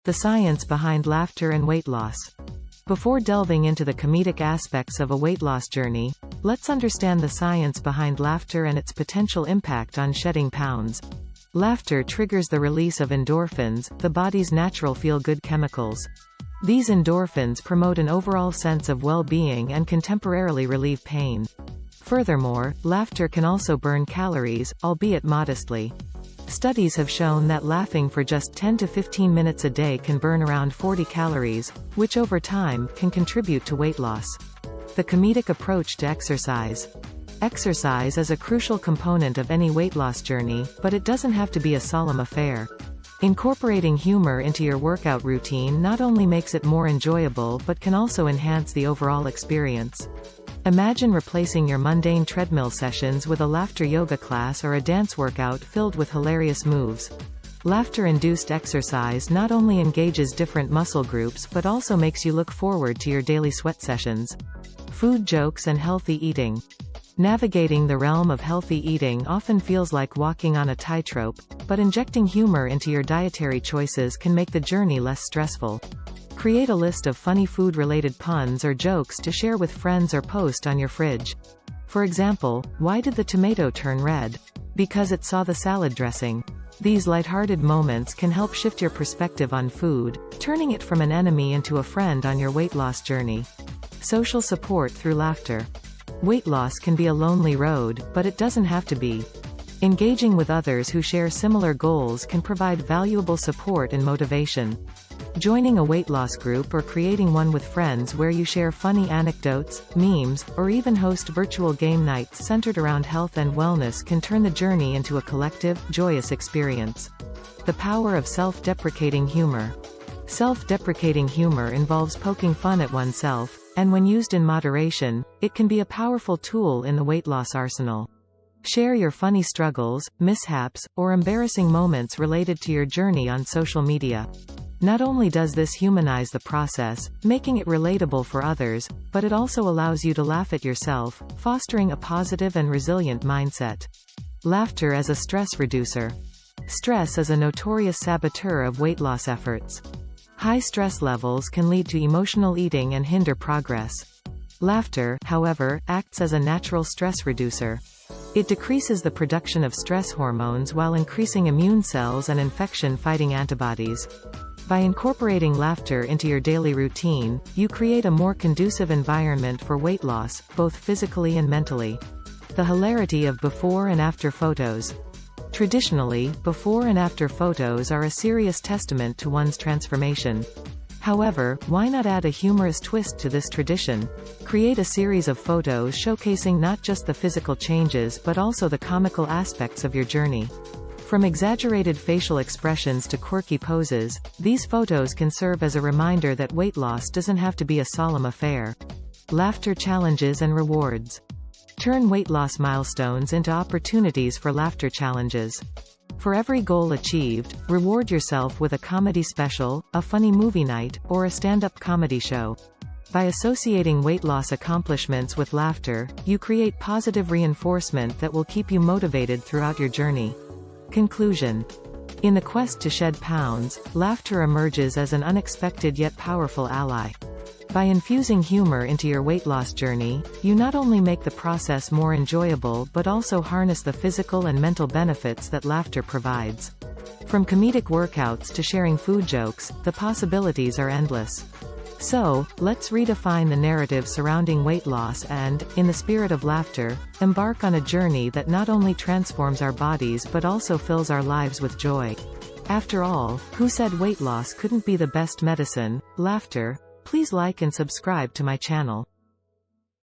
The science behind laughter and weight loss. Before delving into the comedic aspects of a weight loss journey, let's understand the science behind laughter and its potential impact on shedding pounds. Laughter triggers the release of endorphins, the body's natural feel-good chemicals. These endorphins promote an overall sense of well-being and can temporarily relieve pain. Furthermore, laughter can also burn calories, albeit modestly. Studies have shown that laughing for just 10 to 15 minutes a day can burn around 40 calories, which over time, can contribute to weight loss. The comedic approach to exercise. Exercise is a crucial component of any weight loss journey, but it doesn't have to be a solemn affair. Incorporating humor into your workout routine not only makes it more enjoyable but can also enhance the overall experience. Imagine replacing your mundane treadmill sessions with a laughter yoga class or a dance workout filled with hilarious moves. Laughter-induced exercise not only engages different muscle groups but also makes you look forward to your daily sweat sessions. Food jokes and healthy eating. Navigating the realm of healthy eating often feels like walking on a tightrope, but injecting humor into your dietary choices can make the journey less stressful. Create a list of funny food-related puns or jokes to share with friends or post on your fridge. For example, why did the tomato turn red? Because it saw the salad dressing. These lighthearted moments can help shift your perspective on food, turning it from an enemy into a friend on your weight loss journey. Social support through laughter. Weight loss can be a lonely road, but it doesn't have to be. Engaging with others who share similar goals can provide valuable support and motivation. Joining a weight loss group or creating one with friends where you share funny anecdotes, memes, or even host virtual game nights centered around health and wellness can turn the journey into a collective, joyous experience. The power of self-deprecating humor. Self-deprecating humor involves poking fun at oneself, and when used in moderation, it can be a powerful tool in the weight loss arsenal. Share your funny struggles, mishaps, or embarrassing moments related to your journey on social media. Not only does this humanize the process, making it relatable for others, but it also allows you to laugh at yourself, fostering a positive and resilient mindset. Laughter as a stress reducer. Stress is a notorious saboteur of weight loss efforts. High stress levels can lead to emotional eating and hinder progress. Laughter, however, acts as a natural stress reducer. It decreases the production of stress hormones while increasing immune cells and infection-fighting antibodies. By incorporating laughter into your daily routine, you create a more conducive environment for weight loss, both physically and mentally. The hilarity of before and after photos. Traditionally, before and after photos are a serious testament to one's transformation. However, why not add a humorous twist to this tradition? Create a series of photos showcasing not just the physical changes but also the comical aspects of your journey. From exaggerated facial expressions to quirky poses, these photos can serve as a reminder that weight loss doesn't have to be a solemn affair. Laughter challenges and rewards. Turn weight loss milestones into opportunities for laughter challenges. For every goal achieved, reward yourself with a comedy special, a funny movie night, or a stand-up comedy show. By associating weight loss accomplishments with laughter, you create positive reinforcement that will keep you motivated throughout your journey. Conclusion. In the quest to shed pounds, laughter emerges as an unexpected yet powerful ally. By infusing humor into your weight loss journey, you not only make the process more enjoyable but also harness the physical and mental benefits that laughter provides. From comedic workouts to sharing food jokes, the possibilities are endless. So, let's redefine the narrative surrounding weight loss and, in the spirit of laughter, embark on a journey that not only transforms our bodies but also fills our lives with joy. After all, who said weight loss couldn't be the best medicine? Laughter. Please like and subscribe to my channel.